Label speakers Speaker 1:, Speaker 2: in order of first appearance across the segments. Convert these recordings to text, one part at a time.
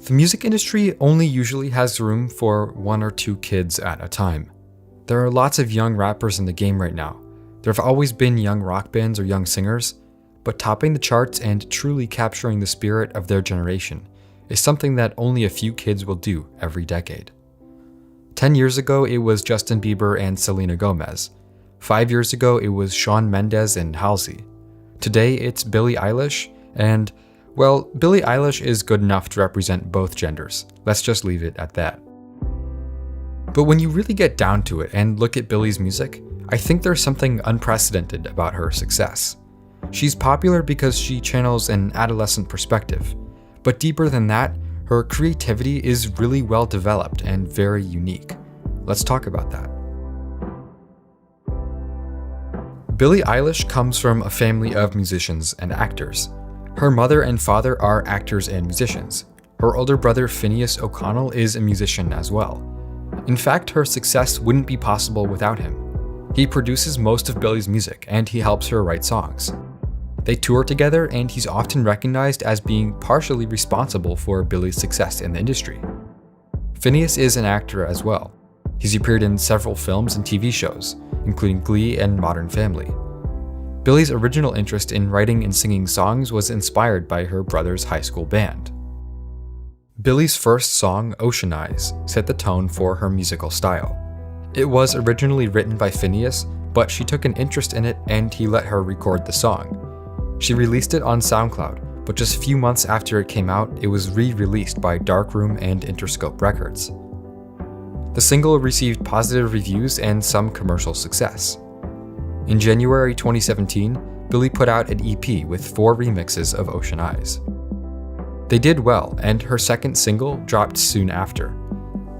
Speaker 1: The music industry only usually has room for 1 or 2 kids at a time. There are lots of young rappers in the game right now. There have always been young rock bands or young singers, but topping the charts and truly capturing the spirit of their generation is something that only a few kids will do every decade. 10 years ago, it was Justin Bieber and Selena Gomez. 5 years ago, it was Shawn Mendes and Halsey. Today, it's Billie Eilish, and, well, Billie Eilish is good enough to represent both genders. Let's just leave it at that. But when you really get down to it and look at Billie's music, I think there's something unprecedented about her success. She's popular because she channels an adolescent perspective, but deeper than that, her creativity is really well developed and very unique. Let's talk about that. Billie Eilish comes from a family of musicians and actors. Her mother and father are actors and musicians. Her older brother Phineas O'Connell is a musician as well. In fact, her success wouldn't be possible without him. He produces most of Billie's music, and he helps her write songs. They tour together, and he's often recognized as being partially responsible for Billie's success in the industry. Phineas is an actor as well. He's appeared in several films and TV shows, including Glee and Modern Family. Billie's original interest in writing and singing songs was inspired by her brother's high school band. Billie's first song, Ocean Eyes, set the tone for her musical style. It was originally written by Phineas, but she took an interest in it and he let her record the song. She released it on SoundCloud, but just a few months after it came out, it was re-released by Darkroom and Interscope Records. The single received positive reviews and some commercial success. In January 2017, Billie put out an EP with 4 remixes of Ocean Eyes. They did well, and her second single dropped soon after.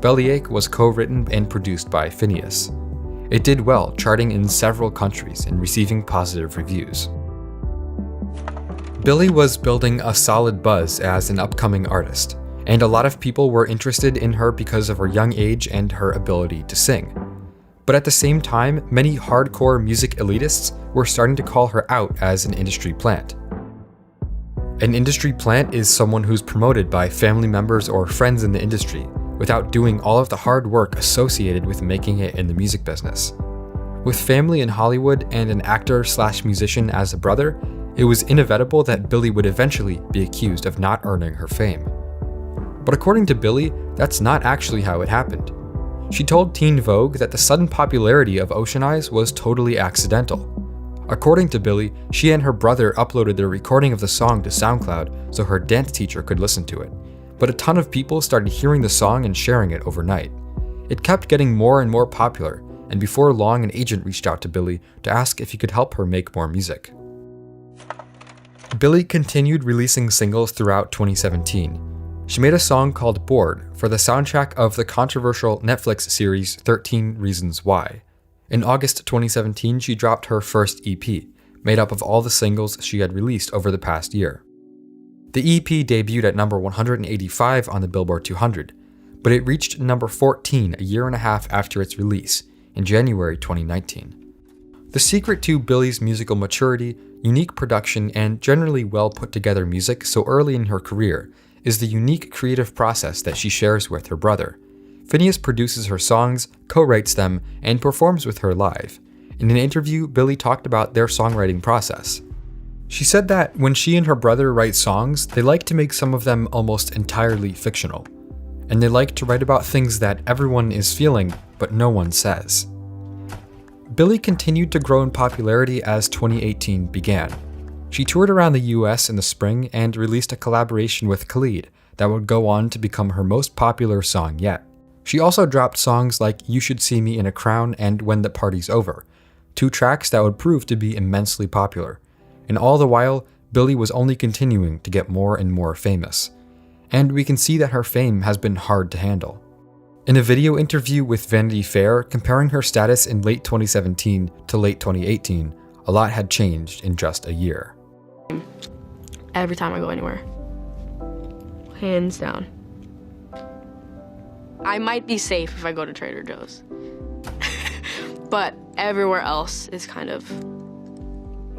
Speaker 1: Bellyache was co-written and produced by Phineas. It did well, charting in several countries and receiving positive reviews. Billie was building a solid buzz as an upcoming artist, and a lot of people were interested in her because of her young age and her ability to sing. But at the same time, many hardcore music elitists were starting to call her out as an industry plant. An industry plant is someone who's promoted by family members or friends in the industry without doing all of the hard work associated with making it in the music business. With family in Hollywood and an actor/musician as a brother, it was inevitable that Billie would eventually be accused of not earning her fame. But according to Billie, that's not actually how it happened. She told Teen Vogue that the sudden popularity of Ocean Eyes was totally accidental. According to Billie, she and her brother uploaded their recording of the song to SoundCloud so her dance teacher could listen to it. But a ton of people started hearing the song and sharing it overnight. It kept getting more and more popular, and before long an agent reached out to Billie to ask if he could help her make more music. Billie continued releasing singles throughout 2017. She made a song called Bored for the soundtrack of the controversial Netflix series 13 Reasons Why. In August 2017, she dropped her first EP, made up of all the singles she had released over the past year. The EP debuted at number 185 on the Billboard 200, but it reached number 14 a year and a half after its release, in January 2019. The secret to Billie's musical maturity, unique production, and generally well put together music so early in her career is the unique creative process that she shares with her brother. Phineas produces her songs, co-writes them, and performs with her live. In an interview, Billie talked about their songwriting process. She said that when she and her brother write songs, they like to make some of them almost entirely fictional. And they like to write about things that everyone is feeling, but no one says. Billie continued to grow in popularity as 2018 began. She toured around the US in the spring and released a collaboration with Khalid that would go on to become her most popular song yet. She also dropped songs like You Should See Me in a Crown and When the Party's Over, 2 tracks that would prove to be immensely popular. And all the while, Billie was only continuing to get more and more famous. And we can see that her fame has been hard to handle. In a video interview with Vanity Fair comparing her status in late 2017 to late 2018, a lot had changed in just a year.
Speaker 2: Every time I go anywhere. Hands down. I might be safe if I go to Trader Joe's. But everywhere else is kind of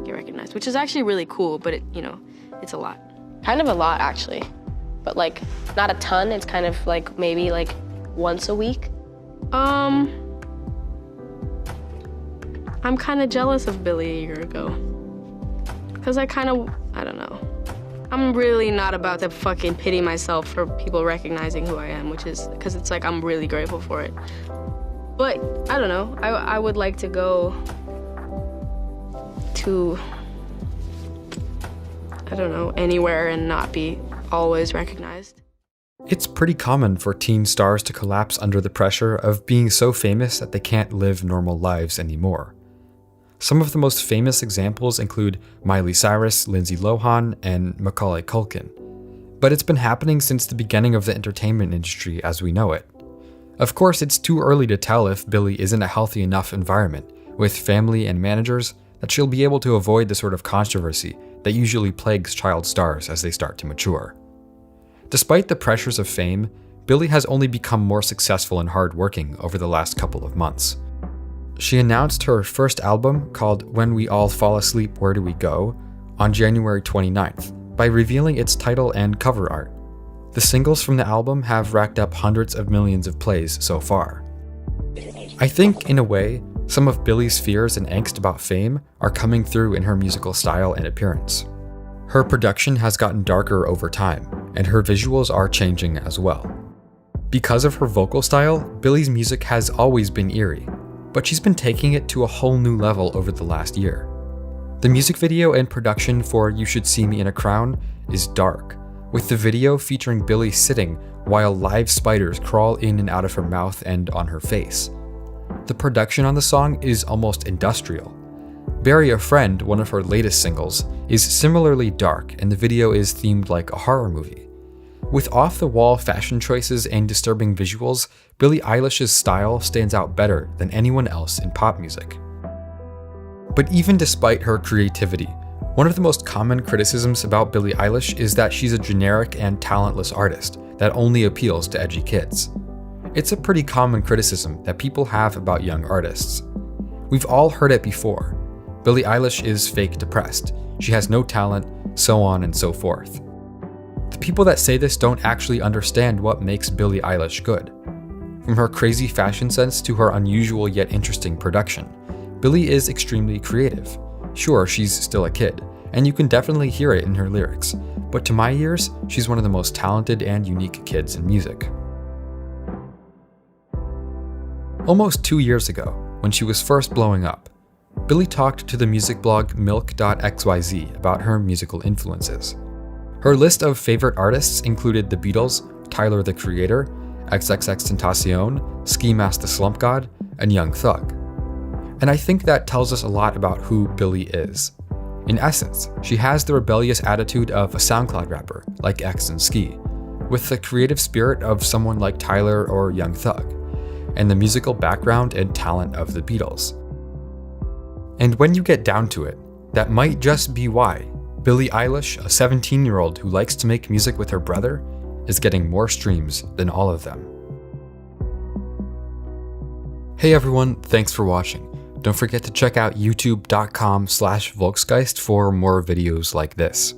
Speaker 2: get recognized, which is actually really cool, but it's a lot.
Speaker 3: Kind of a lot, actually.
Speaker 2: but like not a ton. It's kind of like maybe like once a week. I'm kind of jealous of Billie a year ago. Cause I don't know. I'm really not about to fucking pity myself for people recognizing who I am, which is, cause it's like I'm really grateful for it. But I don't know, I would like to go to, I don't know, anywhere and not be always recognized.
Speaker 1: It's pretty common for teen stars to collapse under the pressure of being so famous that they can't live normal lives anymore. Some of the most famous examples include Miley Cyrus, Lindsay Lohan, and Macaulay Culkin. But it's been happening since the beginning of the entertainment industry as we know it. Of course, it's too early to tell if Billie is in a healthy enough environment, with family and managers, that she'll be able to avoid the sort of controversy that usually plagues child stars as they start to mature. Despite the pressures of fame, Billie has only become more successful and hardworking over the last couple of months. She announced her first album, called When We All Fall Asleep, Where Do We Go?, on January 29th, by revealing its title and cover art. The singles from the album have racked up hundreds of millions of plays so far. I think, in a way, some of Billie's fears and angst about fame are coming through in her musical style and appearance. Her production has gotten darker over time, and her visuals are changing as well. Because of her vocal style, Billie's music has always been eerie, but she's been taking it to a whole new level over the last year. The music video and production for You Should See Me in a Crown is dark, with the video featuring Billie sitting while live spiders crawl in and out of her mouth and on her face. The production on the song is almost industrial. Bury a Friend, one of her latest singles, is similarly dark, and the video is themed like a horror movie. With off-the-wall fashion choices and disturbing visuals, Billie Eilish's style stands out better than anyone else in pop music. But even despite her creativity, one of the most common criticisms about Billie Eilish is that she's a generic and talentless artist that only appeals to edgy kids. It's a pretty common criticism that people have about young artists. We've all heard it before. Billie Eilish is fake depressed, she has no talent, so on and so forth. The people that say this don't actually understand what makes Billie Eilish good. From her crazy fashion sense to her unusual yet interesting production, Billie is extremely creative. Sure, she's still a kid, and you can definitely hear it in her lyrics, but to my ears, she's one of the most talented and unique kids in music. Almost 2 years ago, when she was first blowing up, Billie talked to the music blog milk.xyz about her musical influences. Her list of favorite artists included The Beatles, Tyler the Creator, XXXTentacion, Ski Mask the Slump God, and Young Thug. And I think that tells us a lot about who Billie is. In essence, she has the rebellious attitude of a SoundCloud rapper like X and Ski, with the creative spirit of someone like Tyler or Young Thug, and the musical background and talent of the Beatles. And when you get down to it, that might just be why Billie Eilish, a 17-year-old who likes to make music with her brother, is getting more streams than all of them. Hey everyone, thanks for watching. Don't forget to check out youtube.com/Volksgeist for more videos like this.